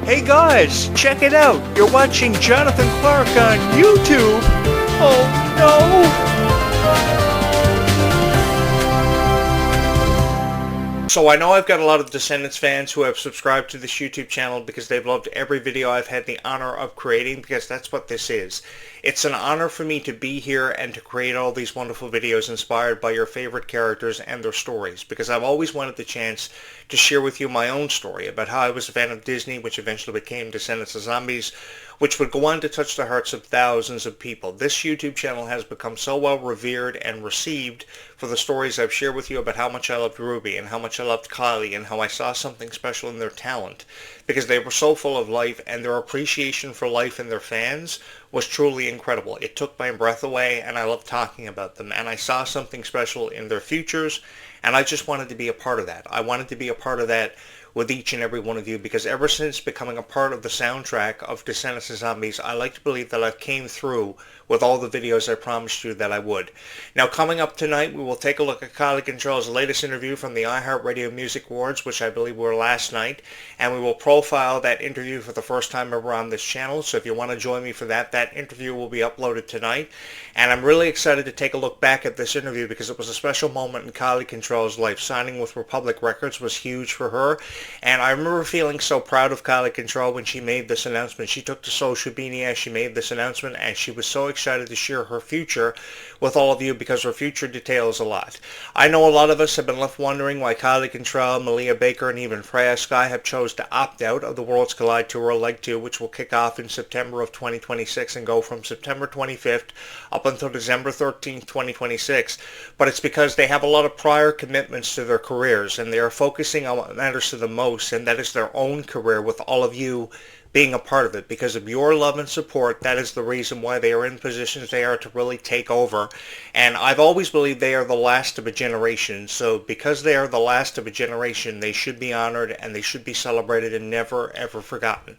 Hey guys, check it out. You're watching Jonathan Clarke on YouTube. Oh no! So I know I've got a lot of Descendants fans who have subscribed to this YouTube channel because they've loved every video I've had the honor of creating, because that's what this is. It's an honor for me to be here and to create all these wonderful videos inspired by your favorite characters and their stories, because I've always wanted the chance to share with you my own story about how I was a fan of Disney, which eventually became Descendants of Zombies, which would go on to touch the hearts of thousands of people. This YouTube channel has become so well revered and received for the stories I've shared with you about how much I loved Ruby and how much I loved Kylie and how I saw something special in their talent, because they were so full of life, and their appreciation for life and their fans was truly incredible. It took my breath away, and I love talking about them, and I saw something special in their futures, and I just wanted to be a part of that. I wanted to be a part of that with each and every one of you, because ever since becoming a part of the soundtrack of Descendants of Zombies, I like to believe that I've came through with all the videos I promised you that I would. Now, coming up tonight, we will take a look at Kylie Control's latest interview from the iHeartRadio Music Awards, which I believe were last night, and we will profile that interview for the first time ever on this channel. So if you want to join me for that, that interview will be uploaded tonight. And I'm really excited to take a look back at this interview because it was a special moment in Kylie Control's life. Signing with Republic Records was huge for her, and I remember feeling so proud of Kylie Control when she made this announcement. She took to social media as she made this announcement, and she was so excited to share her future with all of you, because her future details a lot. I know a lot of us have been left wondering why Kylie Control, Malia Baker, and even Freya Sky have chose to opt out of the Worlds Collide Tour Leg 2, which will kick off in September of 2026 and go from September 25th up until December 13th, 2026. But it's because they have a lot of prior commitments to their careers, and they are focusing on what matters to them most, and that is their own career, with all of you being a part of it. Because of your love and support, that is the reason why they are in positions they are to really take over. And I've always believed they are the last of a generation. So because they are the last of a generation, they should be honored and they should be celebrated and never ever forgotten.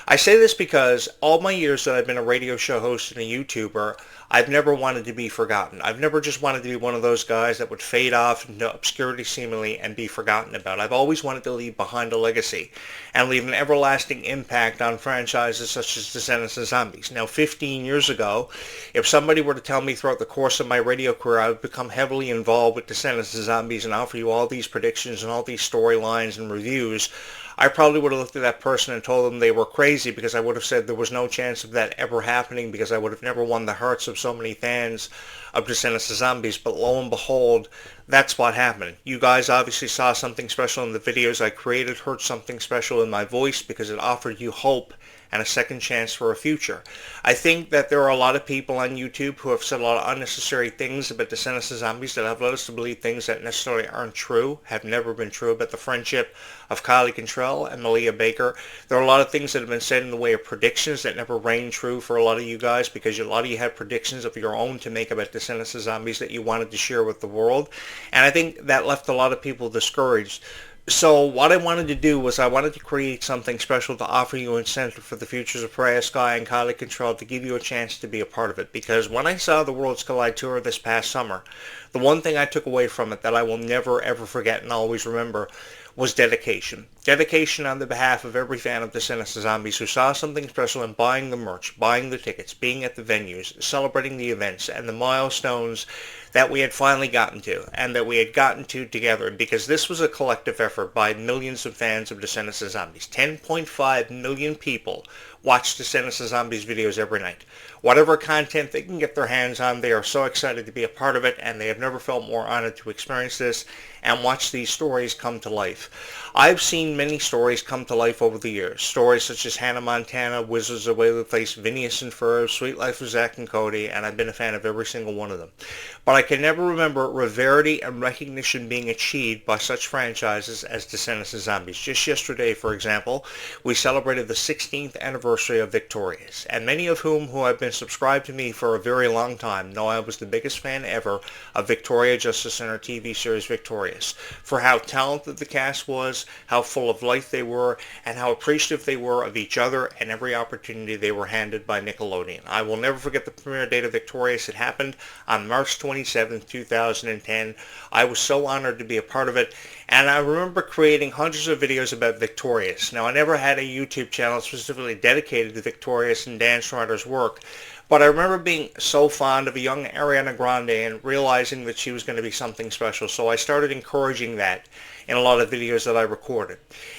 I say this because all my years that I've been a radio show host and a YouTuber, I've never wanted to be forgotten. I've never just wanted to be one of those guys that would fade off into obscurity seemingly and be forgotten about. I've always wanted to leave behind a legacy and leave an everlasting impact on franchises such as Descendants of Zombies. Now, 15 years ago, if somebody were to tell me throughout the course of my radio career I would become heavily involved with Descendants of Zombies and offer you all these predictions and all these storylines and reviews, I probably would have looked at that person and told them they were crazy, because I would have said there was no chance of that ever happening, because I would have never won the hearts of so many fans of Descendants of Zombies. But lo and behold, that's what happened. You guys obviously saw something special in the videos I created, heard something special in my voice, because it offered you hope and a second chance for a future. I think that there are a lot of people on YouTube who have said a lot of unnecessary things about Descendants of Zombies that have led us to believe things that necessarily aren't true, have never been true, about the friendship of Kylie Control and Malia Baker. There are a lot of things that have been said in the way of predictions that never rang true for a lot of you guys, because a lot of you had predictions of your own to make about Descendants of Zombies that you wanted to share with the world. And I think that left a lot of people discouraged. So what I wanted to do was I wanted to create something special to offer you incentive for the futures of Freya Sky and Kylie Control, to give you a chance to be a part of it. Because when I saw the Worlds Collide Tour this past summer, the one thing I took away from it that I will never ever forget and always remember was dedication. Dedication on the behalf of every fan of Descendants of Zombies who saw something special in buying the merch, buying the tickets, being at the venues, celebrating the events and the milestones that we had finally gotten to, and that we had gotten to together, because this was a collective effort by millions of fans of Descendants of Zombies. 10.5 million people watch Descendants of Zombies videos every night. Whatever content they can get their hands on, they are so excited to be a part of it, and they have never felt more honored to experience this and watch these stories come to life. I've seen many stories come to life over the years. Stories such as Hannah Montana, Wizards of Waverly Place, Phineas and Ferb, Sweet Life of Zack and Cody, and I've been a fan of every single one of them. But I can never remember rarity and recognition being achieved by such franchises as Descendants of Zombies. Just yesterday, for example, we celebrated the 16th anniversary of Victorious, and many of whom who have been subscribed to me for a very long time know I was the biggest fan ever of Victoria Justice Center TV series Victorious, for how talented the cast was, themselves, how full of life they were, and how appreciative they were of each other and every opportunity they were handed by Nickelodeon. I will never forget the premiere date of Victorious. It happened on March 27th, 2010. I was so honored to be a part of it, and I remember creating hundreds of videos about Victorious. Now, I never had a YouTube channel specifically dedicated to Victorious and Dance Rider's work, but I remember being so fond of a young Ariana Grande and realizing that she was going to be something special, so I started encouraging that in a lot of videos that I recorded.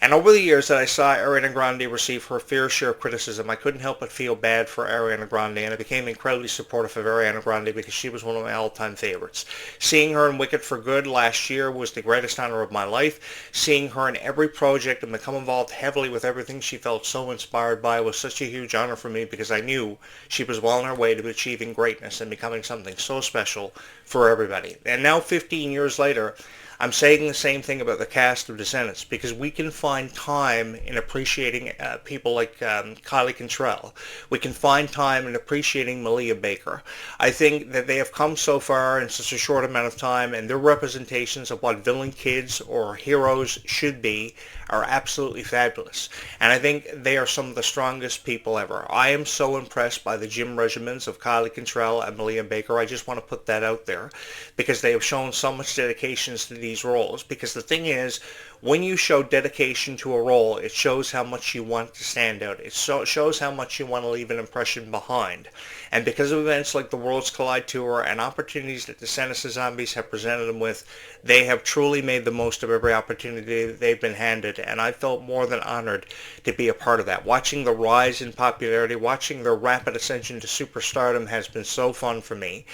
And over the years that I saw Ariana Grande receive her fair share of criticism, I couldn't help but feel bad for Ariana Grande, and I became incredibly supportive of Ariana Grande because she was one of my all-time favorites. Seeing her in Wicked for Good last year was the greatest honor of my life. Seeing her in every project and become involved heavily with everything she felt so inspired by was such a huge honor for me because I knew she was well on her way to achieving greatness and becoming something so special for everybody. And now 15 years later, I'm saying the same thing about the cast of Descendants because we can find time in appreciating people like Kylie Cantrell. We can find time in appreciating Malia Baker. I think that they have come so far in such a short amount of time, and their representations of what villain kids or heroes should be are absolutely fabulous. And I think they are some of the strongest people ever. I am so impressed by the gym regimens of Kylie Cantrell and Malia Baker. I just want to put that out there because they have shown so much dedication to these roles. Because the thing is, when you show dedication to a role, it shows how much you want to stand out. It shows how much you want to leave an impression behind. And because of events like the Worlds Collide Tour and opportunities that Descendants of Zombies have presented them with, they have truly made the most of every opportunity that they've been handed. And I felt more than honored to be a part of that. Watching the rise in popularity, watching their rapid ascension to superstardom has been so fun for me.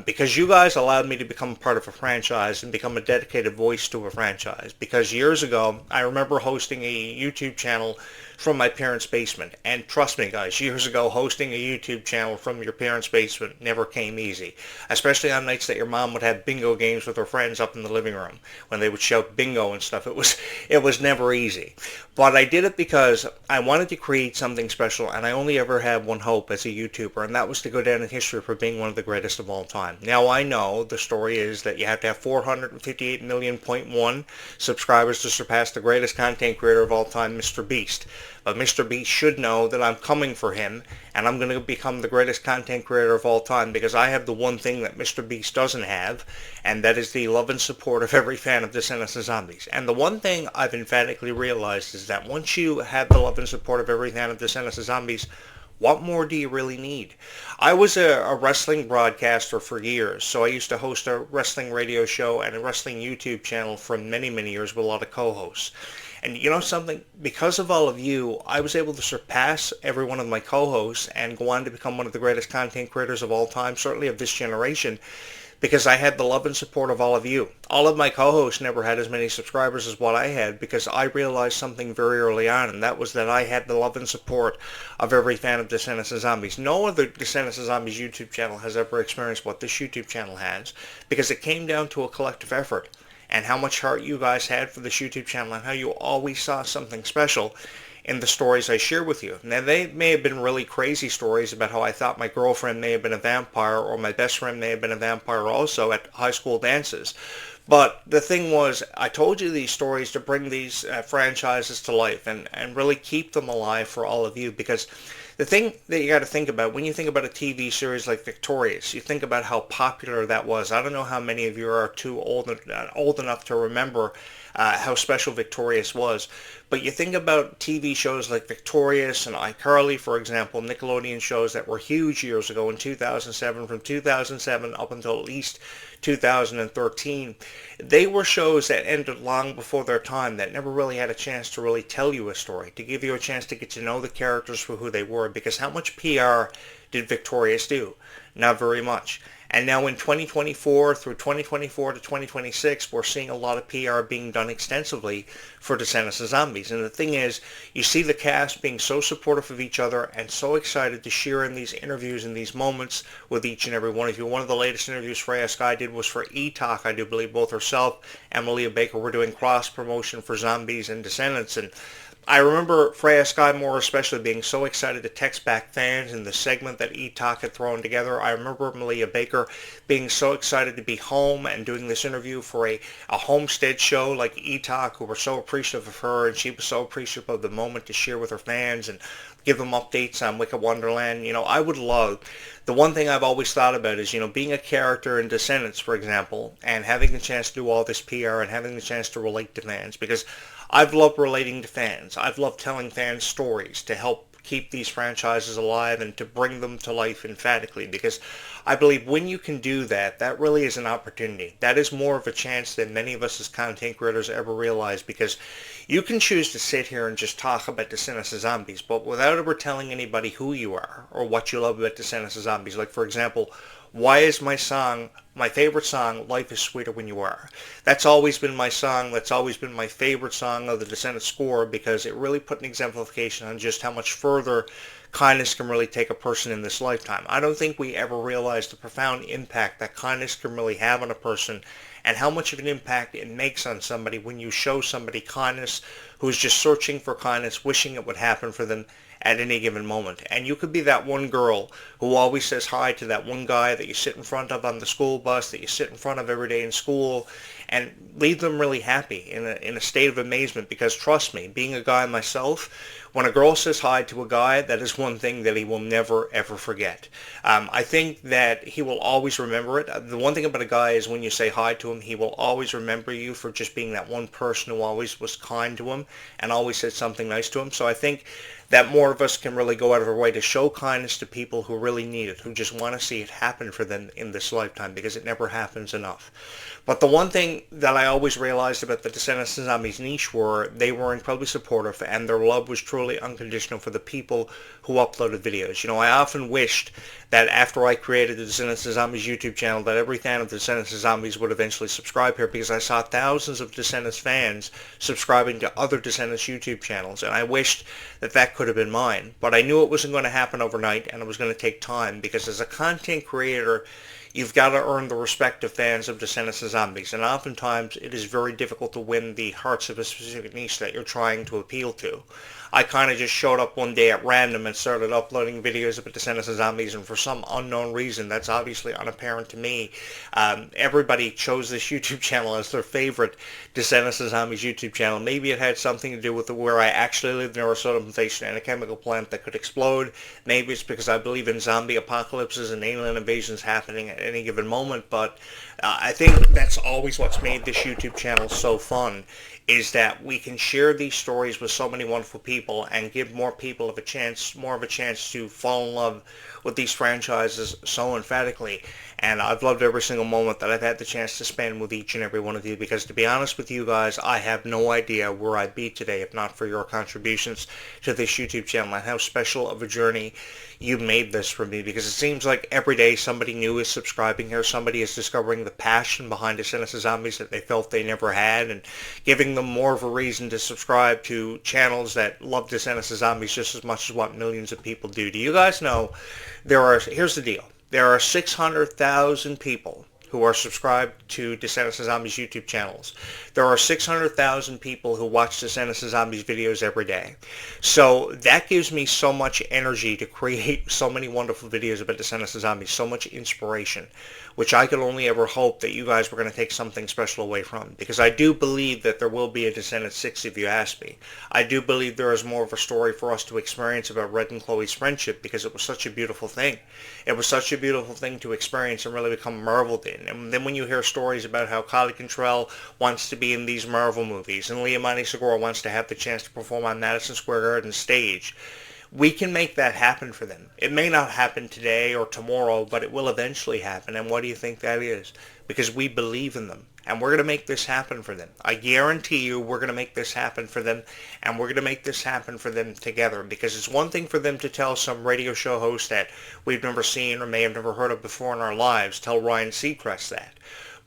Because you guys allowed me to become part of a franchise and become a dedicated voice to a franchise. Because years ago, I remember hosting a YouTube channel from my parents' basement. And trust me, guys, years ago, hosting a YouTube channel from your parents' basement never came easy. Especially on nights that your mom would have bingo games with her friends up in the living room when they would shout bingo and stuff. It was never easy. But I did it because I wanted to create something special, and I only ever had one hope as a YouTuber, and that was to go down in history for being one of the greatest of all time. Now, I know the story is that you have to have 458 million.1 subscribers to surpass the greatest content creator of all time, Mr. Beast. But Mr. Beast should know that I'm coming for him, and I'm going to become the greatest content creator of all time because I have the one thing that Mr. Beast doesn't have, and that is the love and support of every fan of Descendants of Zombies. And the one thing I've emphatically realized is that once you have the love and support of every fan of Descendants of Zombies, what more do you really need? I was a wrestling broadcaster for years, so I used to host a wrestling radio show and a wrestling YouTube channel for many, many years with a lot of co-hosts. And you know something? Because of all of you, I was able to surpass every one of my co-hosts and go on to become one of the greatest content creators of all time, certainly of this generation, because I had the love and support of all of you. All of my co-hosts never had as many subscribers as what I had because I realized something very early on, and that was that I had the love and support of every fan of Descendants of Zombies. No other Descendants of Zombies YouTube channel has ever experienced what this YouTube channel has because it came down to a collective effort. And how much heart you guys had for this YouTube channel and how you always saw something special in the stories I share with you. Now, they may have been really crazy stories about how I thought my girlfriend may have been a vampire or my best friend may have been a vampire also at high school dances. But the thing was, I told you these stories to bring these franchises to life and really keep them alive for all of you because the thing that you got to think about, when you think about a TV series like Victorious, you think about how popular that was. I don't know how many of you are too old enough to remember how special Victorious was, but you think about TV shows like Victorious and iCarly, for example, Nickelodeon shows that were huge years ago in 2007, from 2007 up until at least 2013. They were shows that ended long before their time, that never really had a chance to really tell you a story, to give you a chance to get to know the characters for who they were, because how much PR did Victorious do? Not very much. And now in 2024, through 2024 to 2026, we're seeing a lot of PR being done extensively for Descendants of Zombies. And the thing is, you see the cast being so supportive of each other and so excited to share in these interviews and these moments with each and every one of you. One of the latest interviews Freya Sky did was for E-Talk. I do believe both herself and Malia Baker were doing cross-promotion for Zombies and Descendants. And I remember Freya Skymore especially being so excited to text back fans in the segment that E-Talk had thrown together. I remember Malia Baker being so excited to be home and doing this interview for a homestead show like E-Talk, who were so appreciative of her, and she was so appreciative of the moment to share with her fans and give them updates on Wicked Wonderland. I would love, the one thing I've always thought about is, being a character in Descendants, for example, and having the chance to do all this PR and having the chance to relate to fans, because I've loved relating to fans. I've loved telling fans stories to help keep these franchises alive and to bring them to life emphatically, because I believe when you can do that, that really is an opportunity. That is more of a chance than many of us as content creators ever realize, because you can choose to sit here and just talk about Descendants of Zombies, but without ever telling anybody who you are or what you love about Descendants of Zombies. Like, for example, why is my favorite song, Life is Sweeter When You Are? That's always been my song. That's always been my favorite song of the Descendants score, because it really put an exemplification on just how much further kindness can really take a person in this lifetime. I don't think we ever realize the profound impact that kindness can really have on a person, and how much of an impact it makes on somebody when you show somebody kindness who's just searching for kindness, wishing it would happen for them at any given moment. And you could be that one girl who always says hi to that one guy that you sit in front of on the school bus, that you sit in front of every day in school, and leave them really happy in a state of amazement. Because trust me, being a guy myself, when a girl says hi to a guy, that is one thing that he will never, ever forget. I think that he will always remember it. The one thing about a guy is when you say hi to him, he will always remember you for just being that one person who always was kind to him and always said something nice to him. So I think that more of us can really go out of our way to show kindness to people who really need it, who just want to see it happen for them in this lifetime, because it never happens enough. But the one thing that I always realized about the Descendants of Zombies niche were they were incredibly supportive, and their love was truly unconditional for the people who uploaded videos. I often wished that after I created the Descendants of Zombies YouTube channel, that every fan of the Descendants of Zombies would eventually subscribe here, because I saw thousands of Descendants fans subscribing to other Descendants YouTube channels, and I wished that that could have been mine. But I knew it wasn't going to happen overnight, and it was going to take time, because as a content creator, you've got to earn the respect of fans of Descendants of Zombies, and oftentimes it is very difficult to win the hearts of a specific niche that you're trying to appeal to. I kind of just showed up one day at random and started uploading videos about Descendants of Zombies, and for some unknown reason that's obviously unapparent to me, everybody chose this YouTube channel as their favorite Descendants of Zombies YouTube channel. Maybe it had something to do with where I actually live near a sodium station and a chemical plant that could explode. Maybe it's because I believe in zombie apocalypses and alien invasions happening at any given moment, but I think that's always what's made this YouTube channel so fun, is that we can share these stories with so many wonderful people and give more people more of a chance to fall in love with these franchises so emphatically. And I've loved every single moment that I've had the chance to spend with each and every one of you, because to be honest with you guys, I have no idea where I'd be today if not for your contributions to this YouTube channel, and how special of a journey you made this for me, because it seems like every day somebody new is subscribing here, somebody is discovering the passion behind Descendants of Zombies that they felt they never had, and giving them more of a reason to subscribe to channels that love Descendants of Zombies just as much as what millions of people do. Do you guys know here's the deal. There are 600,000 people who are subscribed to Descendants of Zombies YouTube channels. There are 600,000 people who watch Descendants of Zombies videos every day. So that gives me so much energy to create so many wonderful videos about Descendants of Zombies, so much inspiration, which I could only ever hope that you guys were going to take something special away from, because I do believe that there will be a Descendants 6 if you ask me. I do believe there is more of a story for us to experience about Red and Chloe's friendship, because it was such a beautiful thing. It was such a beautiful thing to experience and really become marveled in. And then when you hear stories about how Kylie Cantrell wants to be in these Marvel movies, and Leomani Segura wants to have the chance to perform on Madison Square Garden stage, we can make that happen for them. It may not happen today or tomorrow, but it will eventually happen. And what do you think that is? Because we believe in them. And we're going to make this happen for them. I guarantee you we're going to make this happen for them. And we're going to make this happen for them together. Because it's one thing for them to tell some radio show host that we've never seen or may have never heard of before in our lives, tell Ryan Seacrest that.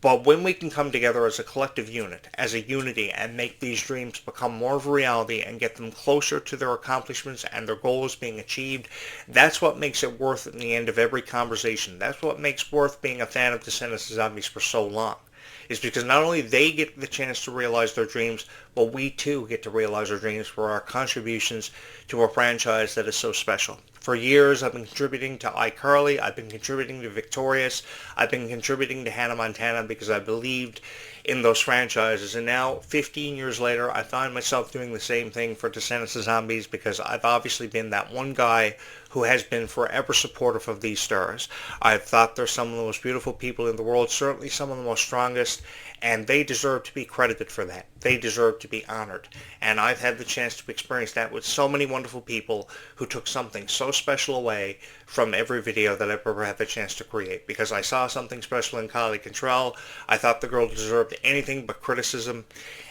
But when we can come together as a collective unit, as a unity, and make these dreams become more of a reality and get them closer to their accomplishments and their goals being achieved, that's what makes it worth it in the end of every conversation. That's what makes worth being a fan of Descendants of Zombies for so long. is because not only they get the chance to realize their dreams, but we too get to realize our dreams for our contributions to a franchise that is so special. For years, I've been contributing to iCarly, I've been contributing to Victorious, I've been contributing to Hannah Montana because I believed in those franchises, and now 15 years later I find myself doing the same thing for Descendants of Zombies because I've obviously been that one guy who has been forever supportive of these stars. I've thought they're some of the most beautiful people in the world, certainly some of the most strongest, and they deserve to be credited for that. They deserve to be honored. And I've had the chance to experience that with so many wonderful people who took something so special away from every video that I've ever had the chance to create. Because I saw something special in Kylie Contrell, I thought the girl deserved anything but criticism,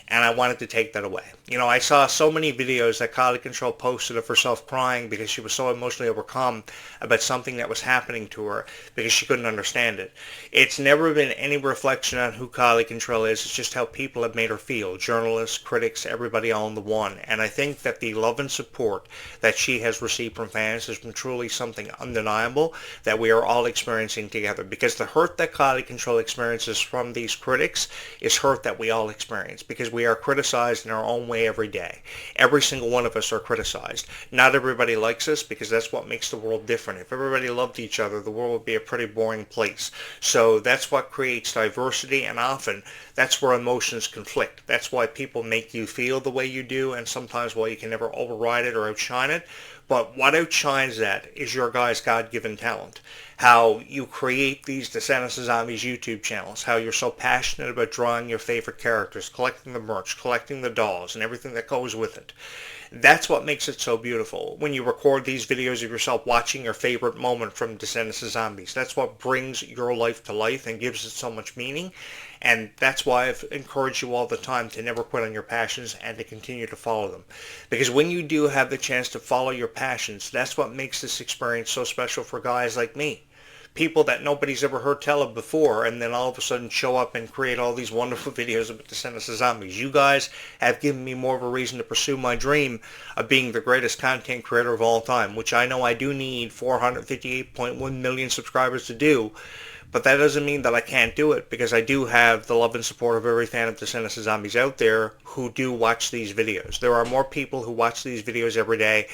and I wanted to take that away. You know, I saw so many videos that Kylie Control posted of herself crying because she was so emotionally overcome about something that was happening to her because she couldn't understand it. It's never been any reflection on who Kylie Control is. It's just how people have made her feel. Journalists, critics, everybody all in the one. And I think that the love and support that she has received from fans has been truly something undeniable that we are all experiencing together. Because the hurt that Kylie Control experiences from these critics is hurt that we all experience. Because we are criticized in our own way every day. Every single one of us are criticized. Not everybody likes us because that's what makes the world different. If everybody loved each other, the world would be a pretty boring place. So that's what creates diversity, and often that's where emotions conflict. That's why people make you feel the way you do, and sometimes why you can never override it or outshine it. But what outshines that is your guys' God-given talent. How you create these Descendants of Zombies YouTube channels. How you're so passionate about drawing your favorite characters, collecting the merch, collecting the dolls, and everything that goes with it. That's what makes it so beautiful. When you record these videos of yourself watching your favorite moment from Descendants of Zombies, that's what brings your life to life and gives it so much meaning. And that's why I've encouraged you all the time to never quit on your passions and to continue to follow them. Because when you do have the chance to follow your passions, that's what makes this experience so special for guys like me. People that nobody's ever heard tell of before, and then all of a sudden show up and create all these wonderful videos about Descendants of Zombies. You guys have given me more of a reason to pursue my dream of being the greatest content creator of all time, which I know I do need 458.1 million subscribers to do. But that doesn't mean that I can't do it, because I do have the love and support of every fan of Descendants of Zombies out there who do watch these videos. There are more people who watch these videos every day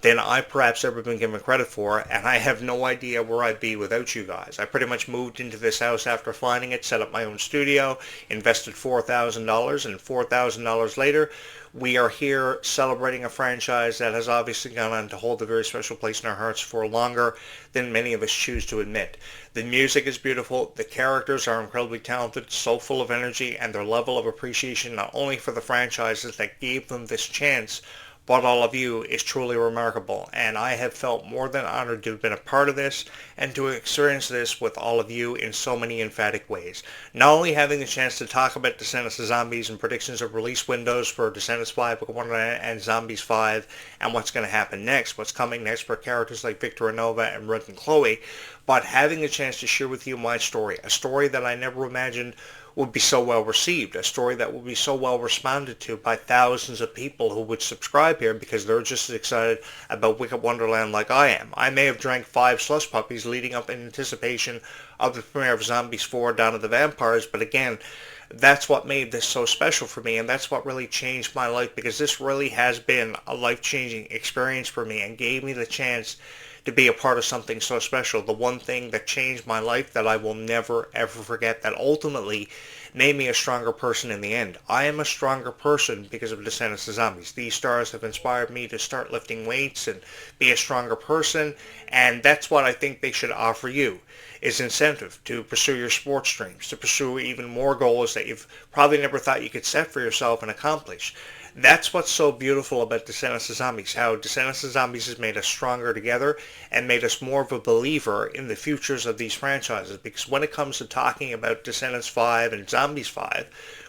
than I perhaps ever been given credit for, and I have no idea where I'd be without you guys. I pretty much moved into this house after finding it, set up my own studio, invested $4,000, and $4,000 later, we are here celebrating a franchise that has obviously gone on to hold a very special place in our hearts for longer than many of us choose to admit. The music is beautiful, the characters are incredibly talented, so full of energy, and their level of appreciation not only for the franchises that gave them this chance, but all of you is truly remarkable, and I have felt more than honored to have been a part of this and to experience this with all of you in so many emphatic ways. Not only having the chance to talk about Descendants of Zombies and predictions of release windows for Descendants 5, Wonderland, and Zombies 5, and what's going to happen next, what's coming next for characters like Victor and Nova and Red and Chloe, but having the chance to share with you my story, a story that I never imagined would be so well received, a story that would be so well responded to by thousands of people who would subscribe here because they're just as excited about Wicked Wonderland like I am. I may have drank 5 slush puppies leading up in anticipation of the premiere of Zombies 4 Dawn of the Vampires, but again, that's what made this so special for me, and that's what really changed my life, because this really has been a life-changing experience for me and gave me the chance to be a part of something so special. The one thing that changed my life that I will never ever forget, that ultimately made me a stronger person in the end. I am a stronger person because of Descendants of Zombies. These stars have inspired me to start lifting weights and be a stronger person, and that's what I think they should offer you, is incentive to pursue your sports dreams, to pursue even more goals that you've probably never thought you could set for yourself and accomplish. That's what's so beautiful about Descendants of Zombies, how Descendants of Zombies has made us stronger together and made us more of a believer in the futures of these franchises. Because when it comes to talking about Descendants 5 and Zombies 5,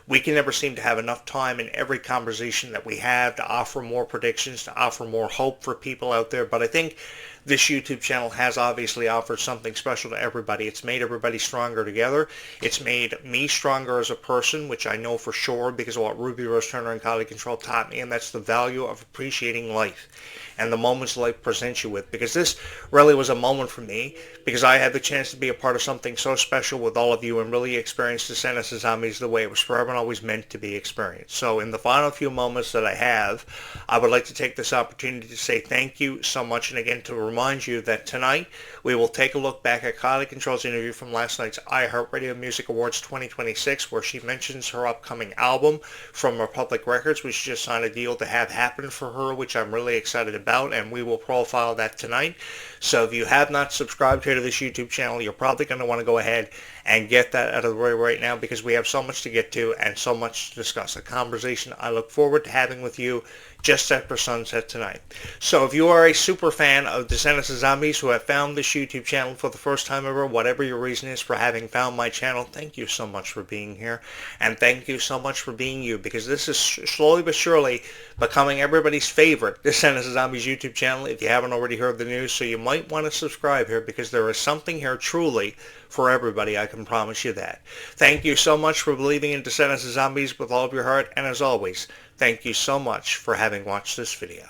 we can never seem to have enough time in every conversation that we have to offer more predictions, to offer more hope for people out there. But I think this YouTube channel has obviously offered something special to everybody. It's made everybody stronger together. It's made me stronger as a person, which I know for sure because of what Ruby Rose Turner and Quality Control taught me, and that's the value of appreciating life and the moments life presents you with, because this really was a moment for me because I had the chance to be a part of something so special with all of you and really experience Descendants of Zombies the way it was forever and always meant to be experienced. So in the final few moments that I have, I would like to take this opportunity to say thank you so much, and again to remind you that tonight we will take a look back at Quality Control's interview from last night's iHeartRadio Music Awards 2026, where she mentions her upcoming album from Republic Records, which just signed a deal to have happen for her, which I'm really excited about, and we will profile that tonight. So if you have not subscribed here to this YouTube channel, you're probably going to want to go ahead and get that out of the way right now, because we have so much to get to and so much to discuss. A conversation I look forward to having with you just after sunset tonight. So if you are a super fan of Descendants of Zombies who have found this YouTube channel for the first time ever, whatever your reason is for having found my channel, thank you so much for being here. And thank you so much for being you, because this is slowly but surely becoming everybody's favorite Descendants of Zombies YouTube channel if you haven't already heard the news. So you might want to subscribe here, because there is something here truly for everybody, I can promise you that. Thank you so much for believing in Descendants of Zombies with all of your heart, and as always, thank you so much for having watched this video.